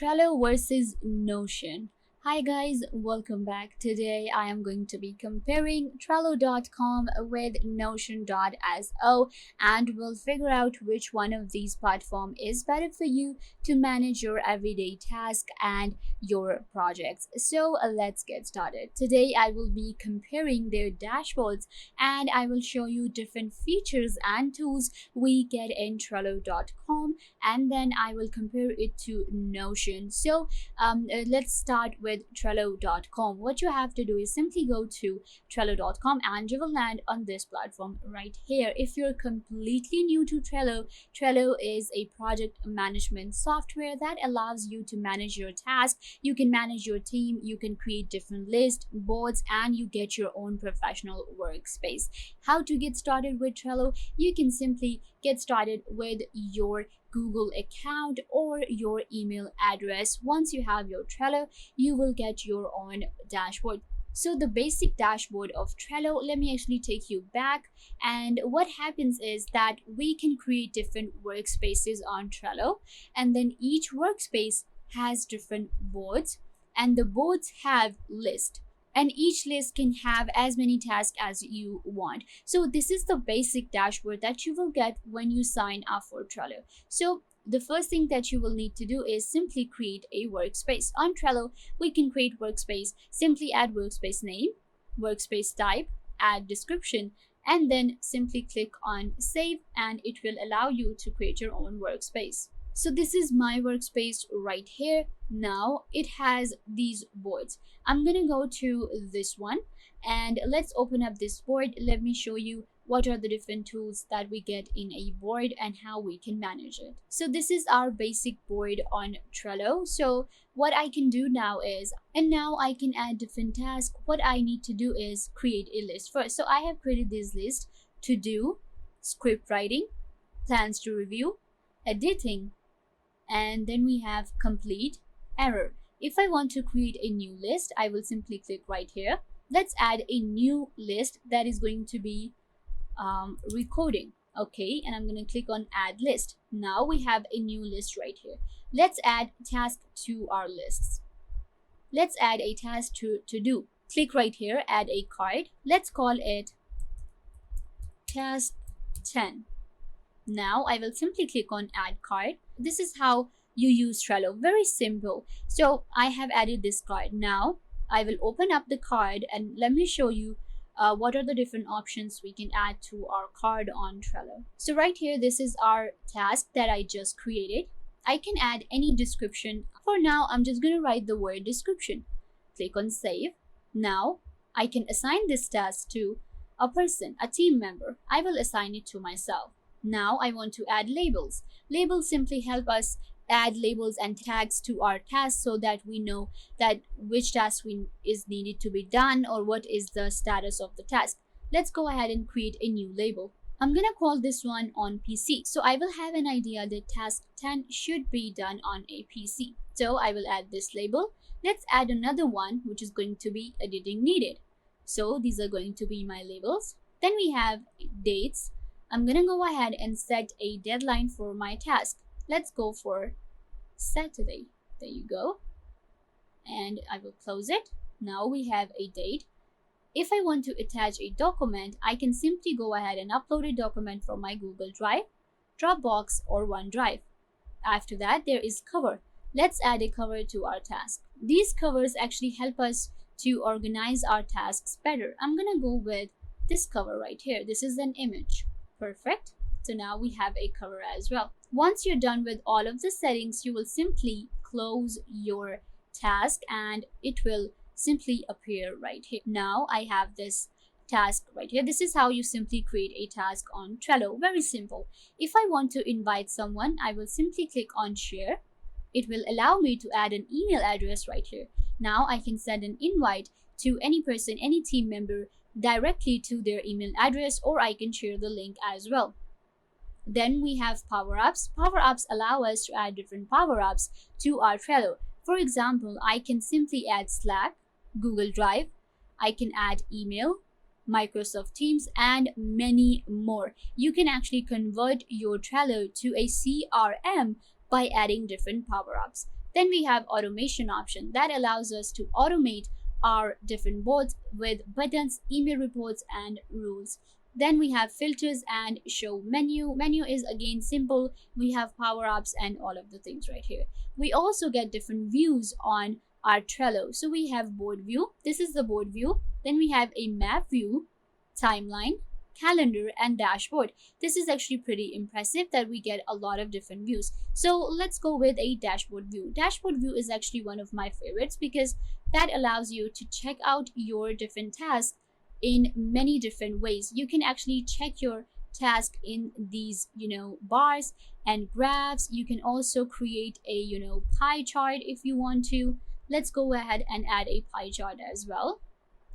Trello versus Notion. Hi guys, welcome back. Today I am going to be comparing Trello.com with Notion.so and we'll figure out which one of these platforms is better for you to manage your everyday task and your projects. So let's get started. Today I will be comparing their dashboards and I will show you different features and tools we get in Trello.com, and then I will compare it to Notion. So let's start with Trello.com. What you have to do is simply go to Trello.com and you will land on this platform right here. If you're completely new to Trello, Trello is a project management software that allows you to manage your tasks. You can manage your team, you can create different lists, boards, and you get your own professional workspace. How to get started with Trello? You can simply get started with your Google account or your email address. Once you have your Trello, you will get your own dashboard. So the basic dashboard of Trello, let me actually take you back. And what happens is that we can create different workspaces on Trello, and then each workspace has different boards, and the boards have lists, and each list can have as many tasks as you want. So this is the basic dashboard that you will get when you sign up for Trello. So the first thing that you will need to do is simply create a workspace. On Trello, we can create workspace. Simply add workspace name, workspace type, add description, and then simply click on save, and it will allow you to create your own workspace. So this is my workspace right here. Now it has these boards. I'm gonna go to this one and let's open up this board. Let me show you what are the different tools that we get in a board and how we can manage it. So this is our basic board on Trello. So what I can do now is, and now I can add different tasks. What I need to do is create a list first. So I have created this list: to do, script writing, plans to review, editing, and then we have complete, error. If I want to create a new list, I will simply click right here. Let's add a new list that is going to be recording. Okay, and I'm going to click on add list. Now we have a new list right here. Let's add task to our lists. Let's add a task to do. Click right here, add a card. Let's call it task 10. Now I will simply click on add card. This is how you use Trello. Very simple. So I have added this card. Now I will open up the card and let me show you what are the different options we can add to our card on Trello. So right here, this is our task that I just created. I can add any description. For now, I'm just going to write the word description. Click on save. Now I can assign this task to a person, a team member. I will assign it to myself. Now I want to add labels. Labels simply help us add labels and tags to our tasks so that we know that which task is needed to be done or what is the status of the task. Let's go ahead and create a new label. I'm gonna call this one on PC. So I will have an idea that task 10 should be done on a PC. So I will add this label. Let's add another one which is going to be editing needed. So these are going to be my labels. Then we have dates. I'm gonna go ahead and set a deadline for my task. Let's go for Saturday. There you go. And I will close it. Now we have a date. If I want to attach a document, I can simply go ahead and upload a document from my Google Drive, Dropbox, or OneDrive. After that, there is cover. Let's add a cover to our task. These covers actually help us to organize our tasks better. I'm gonna go with this cover right here. This is an image. Perfect. So now we have a cover as well. Once you're done with all of the settings, you will simply close your task and it will simply appear right here. Now I have this task right here. This is how you simply create a task on Trello. Very simple. If I want to invite someone, I will simply click on share. It will allow me to add an email address right here. Now I can send an invite to any person, any team member directly to their email address, or I can share the link as well. Then we have power-ups. Power-ups allow us to add different power-ups to our Trello. For example, I can simply add Slack, Google Drive, I can add email, Microsoft Teams, and many more. You can actually convert your Trello to a CRM by adding different power-ups. Then we have automation option that allows us to automate our different boards with buttons, email reports, and rules. Then we have filters and show menu. Menu is again simple. We have power ups and all of the things right here. We also get different views on our Trello. So we have board view. This is the board view. Then we have a map view, timeline, calendar, and dashboard. This is actually pretty impressive that we get a lot of different views. So let's go with a dashboard view. Dashboard view is actually one of my favorites because that allows you to check out your different tasks in many different ways. You can actually check your task in these, bars and graphs. You can also create a, pie chart if you want to. Let's go ahead and add a pie chart as well.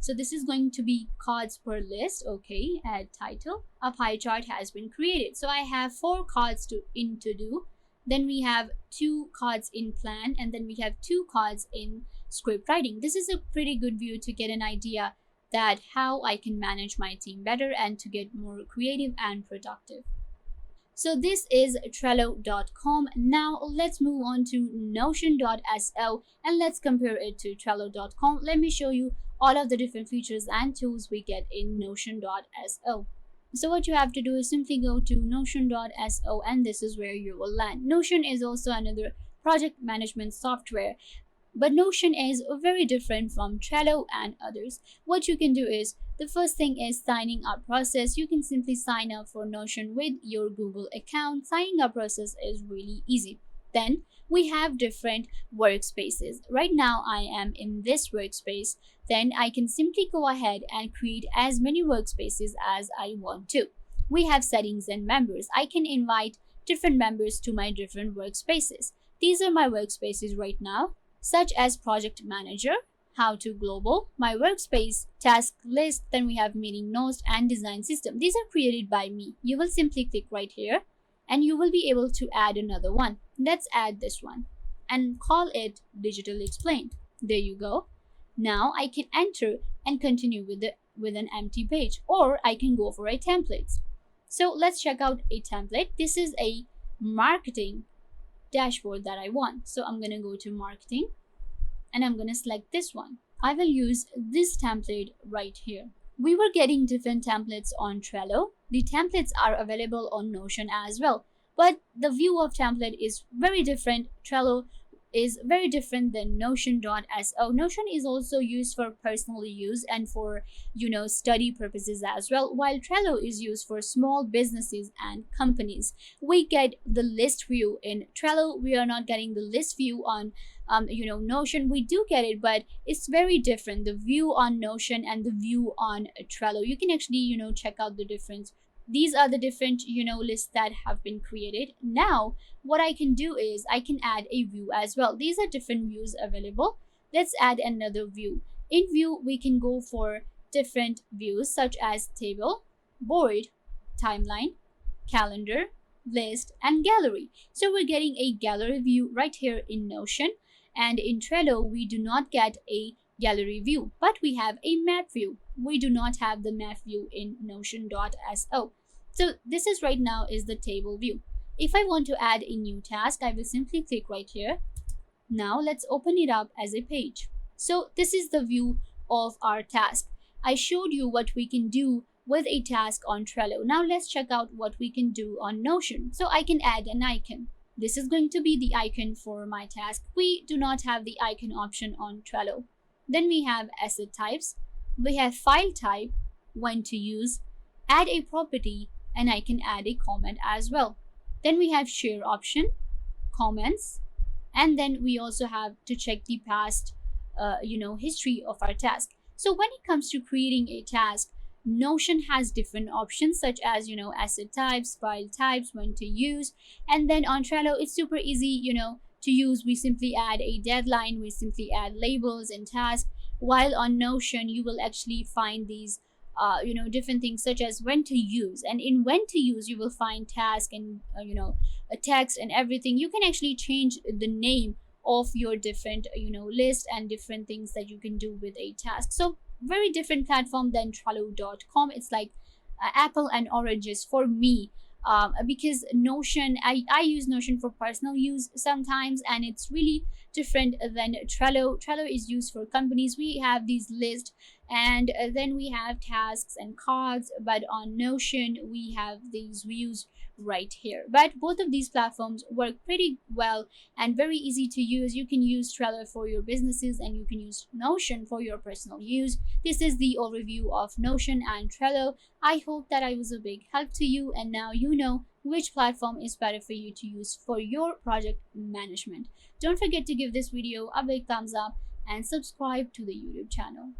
So this is going to be cards per list. Okay, add title. A pie chart has been created. So I have 4 cards to do. Then we have 2 cards in plan, and then we have 2 cards in script writing. This is a pretty good view to get an idea that how I can manage my team better and to get more creative and productive. So this is Trello.com. Now let's move on to Notion.so and let's compare it to Trello.com. Let me show you all of the different features and tools we get in Notion.so. So what you have to do is simply go to Notion.so and this is where you will land. Notion is also another project management software, but Notion is very different from Trello and others. What you can do is the first thing is signing up process. You can simply sign up for Notion with your Google account. Signing up process is really easy. Then we have different workspaces. Right now I am in this workspace. Then I can simply go ahead and create as many workspaces as I want to. We have settings and members. I can invite different members to my different workspaces. These are my workspaces right now, such as project manager, how to global, my workspace, task list, then we have meeting notes and design system. These are created by me. You will simply click right here and you will be able to add another one. Let's add this one and call it digital explained. There you go. Now I can enter and continue with an empty page, or I can go for a template. So let's check out a template. This is a marketing dashboard that I want. So I'm going to go to marketing and I'm going to select this one. I will use this template right here. We were getting different templates on Trello. The templates are available on Notion as well, but the view of template is very different. Trello is very different than Notion.so. Notion is also used for personal use and for, study purposes as well, while Trello is used for small businesses and companies. We get the list view in Trello. We are not getting the list view on Notion. We do get it, but it's very different. The view on Notion and the view on Trello. You can actually, check out the difference. These are the different, lists that have been created. Now, what I can do is I can add a view as well. These are different views available. Let's add another view. In view, we can go for different views such as table, board, timeline, calendar, list, and gallery. So we're getting a gallery view right here in Notion. And in Trello, we do not get a gallery view, but we have a map view. We do not have the map view in Notion.so. So this is right now is the table view. If I want to add a new task, I will simply click right here. Now let's open it up as a page. So this is the view of our task. I showed you what we can do with a task on Trello. Now let's check out what we can do on Notion. So I can add an icon. This is going to be the icon for my task. We do not have the icon option on Trello. Then we have asset types. We have file type, when to use, add a property, and I can add a comment as well. Then we have share option, comments, and then we also have to check the past, history of our task. So when it comes to creating a task, Notion has different options such as, asset types, file types, when to use. And then on Trello, it's super easy, to use. We simply add a deadline, we simply add labels and tasks. While on Notion, you will actually find these, different things such as when to use. And in when to use, you will find task and, a text and everything. You can actually change the name of your different, list and different things that you can do with a task. So very different platform than Trello.com. It's like apple and oranges for me, because Notion, I use Notion for personal use sometimes, and it's really different than Trello. Trello is used for companies. We have these lists, and then we have tasks and cards, but on Notion we have these views right here. But both of these platforms work pretty well and very easy to use. You can use Trello for your businesses and you can use Notion for your personal use. This is the overview of Notion and Trello. I hope that I was a big help to you, and now you know which platform is better for you to use for your project management. Don't forget to give this video a big thumbs up and subscribe to the YouTube channel.